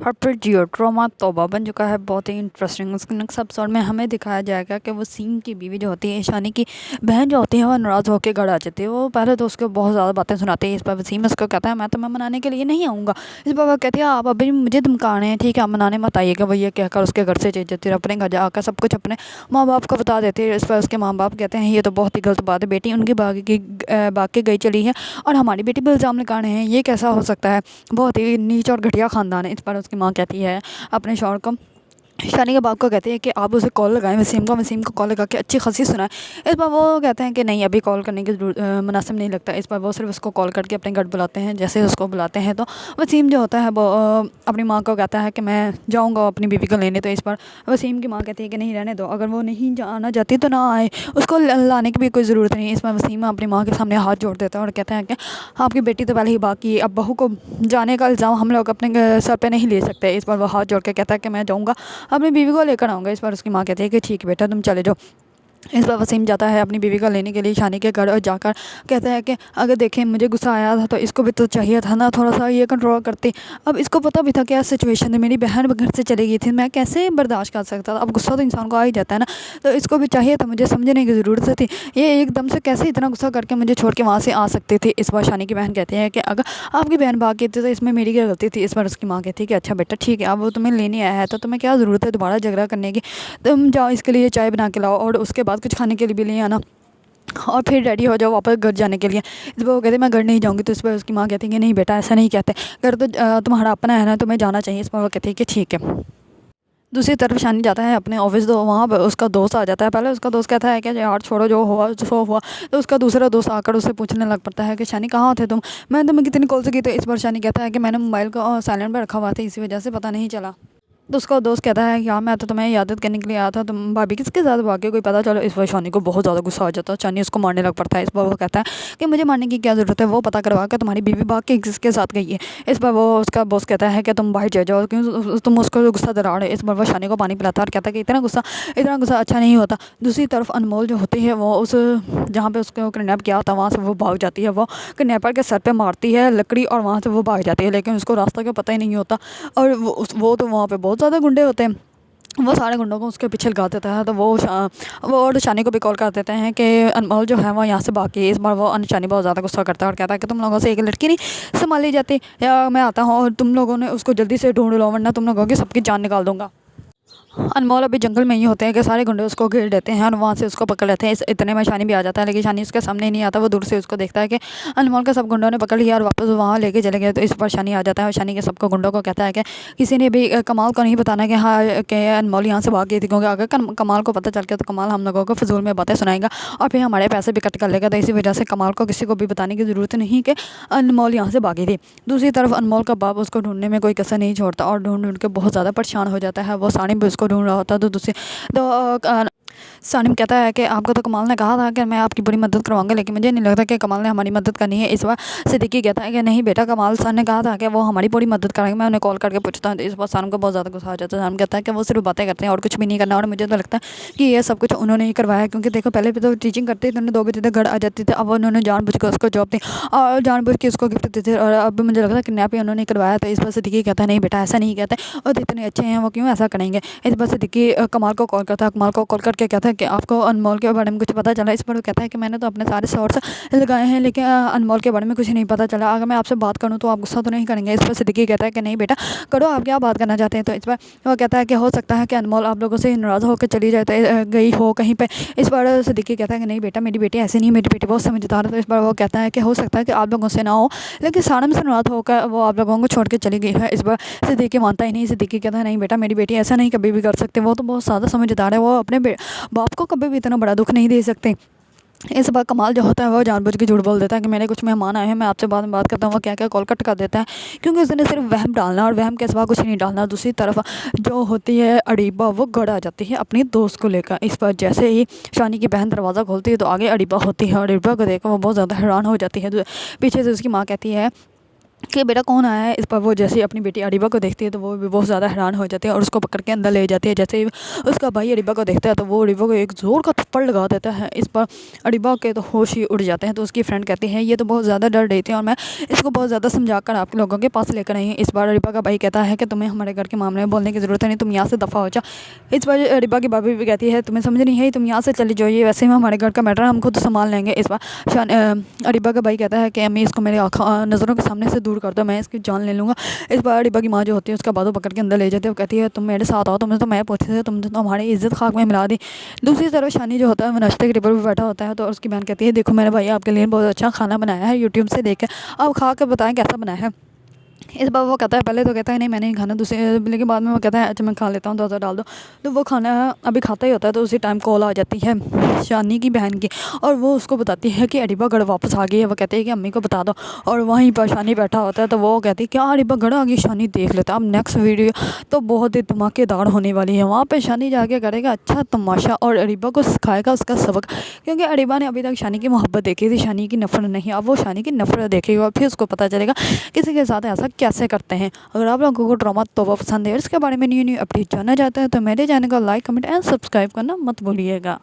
हरप्रीत जियो drama तौबा बन चुका है बहुत ही इंटरेस्टिंग। उसके नेक्स्ट एपिसोड में हमें दिखाया जाएगा कि वसीम की बीवी जो होती है, ईशानी की बहन जो होती है, वो नाराज़ होकर घर आ जाती है। वो पहले तो उसको बहुत ज़्यादा बातें सुनाती है। इस पर वसीम उसको कहता है मैं तुम्हें मनाने के लिए नहीं आऊँगा। इस पर वो कहती है आप अभी मुझे धमका रहे हैं, ठीक है आप मनाने मत आइएगा। वो ये कहकर उसके घर से चली जाती है। अपने घर जाकर सब कुछ अपने माँ बाप को बता देती है। इस पर उसके माँ बाप कहते हैं ये तो बहुत ही गलत बात है, बेटी उनकी भाग के गई चली है और हमारी बेटी पर इल्ज़ाम लगा रहे हैं, ये कैसा हो सकता है, बहुत ही नीच और घटिया ख़ानदान है। इस पर उसकी माँ कहती है अपने शौहर को, शानी के बाप को कहती है कि आप उसे कॉल लगाएं वसीम को कॉल लगा के अच्छी खासी सुनाएं। इस पर वो कहते हैं कि नहीं अभी कॉल करने की मुनासिब नहीं लगता। इस पर वो सिर्फ उसको कॉल करके अपने घर बुलाते हैं। जैसे उसको बुलाते हैं तो वसीम जो होता है वो अपनी माँ को कहता है कि मैं जाऊँगा अपनी बीवी को लेने। तो इस पर वसीम की माँ कहती है कि नहीं रहने दो, अगर वो नहीं आना चाहती तो ना आए, उसको लाने की भी कोई ज़रूरत नहीं है। इस पर वसीम अपनी माँ के सामने हाथ जोड़ देता है और कहता है कि आपकी बेटी तो पहले ही बाकी है, अब बहू को जाने का इल्ज़ाम हम लोग अपने सर पे नहीं ले सकते। इस पर वो हाथ जोड़ के कहता है कि मैं जाऊँगा अपनी बीवी को लेकर आऊँगा। इस पर उसकी माँ कहती है कि ठीक है बेटा तुम चले जाओ। इस पर वसीम जाता है अपनी बीवी को लेने के लिए शानी के घर और जाकर कहता है कि अगर देखें मुझे गुस्सा आया था तो इसको भी तो चाहिए था ना थोड़ा सा ये कंट्रोल करती। अब इसको पता भी था क्या सिचुएशन है, मेरी बहन घर से चली गई थी, मैं कैसे बर्दाश्त कर सकता था। अब गुस्सा तो इंसान को आ ही जाता है ना, तो इसको भी चाहिए था, मुझे समझने की ज़रूरत थी, ये एकदम से कैसे इतना गुस्सा करके मुझे छोड़ के वहाँ से आ सकती थी। इस बार शानी की बहन कहती है कि अगर आपकी बहन भाग गई थी तो इसमें मेरी क्या गलती थी। इस बार उसकी माँ कहती है कि अच्छा बेटा ठीक है, अब वो तुम्हें लेने आया है तो तुम्हें क्या ज़रूरत है दोबारा झगड़ा करने की, तुम जाओ इसके लिए चाय बना के लाओ और उसके बाद कुछ खाने के लिए भी ले आना और फिर रेडी हो जाओ वापस घर जाने के लिए। इस पर वो कहते मैं घर नहीं जाऊँगी। तो इस पर उसकी माँ कहती है कि नहीं बेटा ऐसा नहीं कहते, घर तो तुम्हारा अपना है ना, तुम्हें जाना चाहिए। इस पर वो कहती है कि ठीक है। दूसरी तरफ शानी जाता है अपने ऑफिस, तो वहाँ पर उसका दोस्त आ जाता है। पहले उसका दोस्त कहता है कि यार छोड़ो जो हुआ सो हुआ। तो उसका दूसरा दोस्त आकर उससे पूछने लग पड़ता है कि शानी कहाँ थे तुम, मैंने तुम्हें कितनी कॉल से की। तो इस पर शानी कहता है कि मैंने मोबाइल को साइलेंट पर रखा हुआ था, इसी वजह से पता नहीं चला। तो उसका दोस्त कहता है कि हाँ मैं तो तुम्हें यादत करने के लिए आया था, तुम भाभी किसके साथ भागे कोई पता चलो। इस पर शानी को बहुत ज़्यादा गुस्सा आ जाता है, शानी उसको मारने लग पड़ता है। इस पर वो कहता है कि मुझे मारने की क्या ज़रूरत है, वो पता करवा कर तुम्हारी बीवी भाग के किसके साथ गई है। इस पर वो उसका बॉस कहता है कि तुम बाहर चले जाओ, क्यों तुम उसको गुस्सा दिला रहे। इस पर वो शानी को पानी पिलाता है और कहता है कि इतना गुस्सा अच्छा नहीं होता। दूसरी तरफ अनमोल जो होती है वो उस जहाँ पे उसको किडनैप किया होता वहाँ से वो भाग जाती है। वो किडनैपर के सर पे मारती है लकड़ी और वहाँ से वो भाग जाती है, लेकिन उसको रास्ता का पता ही नहीं होता। और वो तो वहाँ पे बहुत ज़्यादा गुंडे होते हैं, वो सारे गुंडों को उसके पीछे लगा देता है। तो वो और शानी को भी कॉल कर देते हैं कि अनमोल जो है वो यहाँ से बाकी। इस बार वो शानी बहुत ज़्यादा गुस्सा करता है और कहता है कि तुम लोगों से एक लड़की नहीं संभाली जाती, या मैं आता हूँ और तुम लोगों ने उसको जल्दी से ढूंढ लो वरना तुम लोगों की सबकी जान निकाल दूंगा। अनमोल अभी जंगल में ही होते हैं कि सारे गुंडे उसको घेर देते हैं और वहाँ से उसको पकड़ लेते हैं। इतने में शानी भी आ जाता है, लेकिन शानी उसके सामने नहीं आता। वो दूर से उसको देखता है कि अनमोल के सब गुंडों ने पकड़ लिया और वापस वहाँ लेके चले गए। तो इस पर शानी आ जाता है और शानी के सबको गुंडों को कहता है कि किसी ने भी कमाल को नहीं बताना कि हाँ कि अनमोल यहाँ से भाग गई थी, क्योंकि अगर कमाल को पता चल गया तो कमाल हम लोगों को फजूल में बातें सुनाएगा और फिर हमारे पैसे भी कट कर लेगा। तो इसी वजह से कमाल को किसी को भी बताने की ज़रूरत नहीं कि अनमोल यहाँ से भागी थी। दूसरी तरफ अनमोल का बाप उसको ढूंढने में कोई कसर नहीं छोड़ता और ढूंढ ढूंढ के बहुत ज़्यादा परेशान हो जाता है। वो सानिम भी उसको ढूंढ रहा होता है। तो सानिम कहता है कि आपको तो कमाल ने कहा था कि मैं आपकी बुरी मदद करवाऊंगा, लेकिन मुझे नहीं लगता कि कमाल ने हमारी मदद करनी है। इस बार सिद्दीकी कहता है कि नहीं बेटा, कमाल सर ने कहा था कि वो हमारी पूरी मदद करेंगे, मैं उन्हें कॉल करके पूछता हूँ। तो इस बार सानिम को बहुत ज़्यादा गुस्सा आ जाता है। सानिम कहता है कि वो सिर्फ बातें करते हैं और कुछ भी नहीं करना, और मुझे तो लगता है कि ये सब कुछ उन्होंने ही करवाया, क्योंकि देखो पहले भी तो टीचिंग करते थे, उन्होंने 2 बजे तक घर आ जाती थी, अब उन्होंने जानबूझ के उसको जॉब दी और जानबूझ के उसको गिफ्ट देते थे, और अब मुझे लगता है किडनैप ही उन्होंने करवाया। तो इस बार सिद्दीकी कहता है नहीं बेटा ऐसा नहीं कहते, और इतने अच्छे हैं वो क्यों ऐसा करेंगे। इस बार सिद्दीकी कमाल को कॉल करता है, कमाल को कॉल करके कहता है कि आपको अनमोल के बारे में कुछ पता चला। इस पर वो कहता है कि मैंने तो अपने सारे सोर्स लगाए हैं, लेकिन अनमोल के बारे में कुछ नहीं पता चला। अगर मैं आपसे बात करूं तो आप गुस्सा तो नहीं करेंगे। इस पर सिद्दीकी कहता है कि नहीं बेटा करो, आप क्या बात करना चाहते हैं। तो इस पर वो कहता है कि हो सकता है कि अनमोल आप लोगों से नाराज़ होकर चली जाए, गई हो कहीं पे। इस पर सिद्दीकी कहता है कि नहीं बेटा मेरी बेटी ऐसी नहीं, मेरी बेटी बहुत समझदार है। तो इस पर वो कहता है कि हो सकता है कि आप लोगों से ना हो, लेकिन सानम से नाराज़ होकर वो आप लोगों को छोड़ के चली गई है। इस पर सिद्दीकी मानता ही नहीं। सिद्दीकी कहता है नहीं बेटा मेरी बेटी ऐसा नहीं कभी भी कर सकते, वो तो बहुत ज़्यादा समझदार है, वो अपने बाप को कभी भी इतना बड़ा दुख नहीं दे सकते। इस बार कमाल जो होता है वो जानबूझ के झूठ बोल देता है कि मेरे कुछ मेहमान आए हैं, मैं आपसे बाद में बात करता हूँ। वो क्या क्या कॉल कट कर देता है, क्योंकि उसने सिर्फ वहम डालना और वहम के सिवा कुछ नहीं डालना। दूसरी तरफ जो होती है अरीबा, वो घर आ जाती है अपनी दोस्त को लेकर। इस पर जैसे ही शानी की बहन दरवाज़ा खोलती है तो आगे अरीबा होती है, और अरीबा को देखकर वो बहुत ज़्यादा हैरान हो जाती है। पीछे से उसकी माँ कहती है कि बेटा कौन आया है। इस पर वो जैसे ही अपनी बेटी अरीबा को देखती है तो वो भी बहुत ज़्यादा हैरान हो जाती है और उसको पकड़ के अंदर ले जाती है। जैसे ही उसका भाई अरीबा को देखता है तो वो अरीबा को एक ज़ोर का थप्पड़ लगा देता है। इस पर अरीबा के तो होश ही उड़ जाते हैं। तो उसकी फ्रेंड कहती है ये तो बहुत ज़्यादा डर रही थी और मैं इसको बहुत ज़्यादा समझा कर आप लोगों के पास लेकर आई हूँ। इस बार अरीबा का भाई कहता है कि तुम्हें हमारे घर के मामले में बोलने की ज़रूरत है नहीं, तुम यहाँ से दफ़ा हो जाओ। इस बार अरीबा की भाभी भी कहती है तुम्हें समझ नहीं है, तुम यहाँ से चली जाइए, वैसे ही हमारे घर का मैटर हम खुद संभाल लेंगे। इस बार अरीबा का भाई कहता है कि अम्मी इसको मेरे नज़रों के सामने से दूर कर दो, मैं इसकी जान ले लूँगा। इस बार अरीबा की माँ जो होती है उसका बातों पकड़ के अंदर ले जाती है। वो कहती है तुम मेरे साथ आओ, तुमने तो मैं पूछी थी, तुमने तो हमारी इज्जत खाक में मिला दी। दूसरी तरफ शानी जो होता है वो नाश्ते के टेबल पर बैठा होता है तो उसकी बहन कहती है देखो मेरे भाई आपके लिए बहुत अच्छा खाना बनाया है यूट्यूब से देख के, आप खा कर बताएं कैसा बना है। इस बार वो कहता है, पहले तो कहता है नहीं मैंने नहीं खाना, दूसरे लेकिन बाद में वो कहता है अच्छा मैं खा लेता हूँ, दो डाल दो। तो वो खाना अभी खाता ही होता है तो उसी टाइम कॉल आ जाती है शानी की बहन की और वो उसको बताती है कि अरीबा गढ़ वापस आ गई है। वो कहते हैं कि अम्मी को बता दो और वहीं पर शानी बैठा होता है तो वो कहती है क्या अरीबा गढ़ आ गई। शानी देख लेता है। अब नेक्स्ट वीडियो तो बहुत ही धमाकेदार होने वाली है। वहाँ पर शानी जाके करेगा अच्छा तमाशा और अरीबा को सिखाएगा उसका सबक, क्योंकि अरीबा ने अभी तक शानी की मोहब्बत देखी थी, शानी की नफरत नहीं। अब वो शानी की नफरत देखेगा और फिर उसको पता चलेगा किसी के साथ ऐसा कैसे करते हैं। अगर आप लोगों को ड्रामा तोबा पसंद है और इसके बारे में न्यू न्यू अपडेट जानना चाहते हैं तो मेरे चैनल को लाइक कमेंट एंड सब्सक्राइब करना मत भूलिएगा।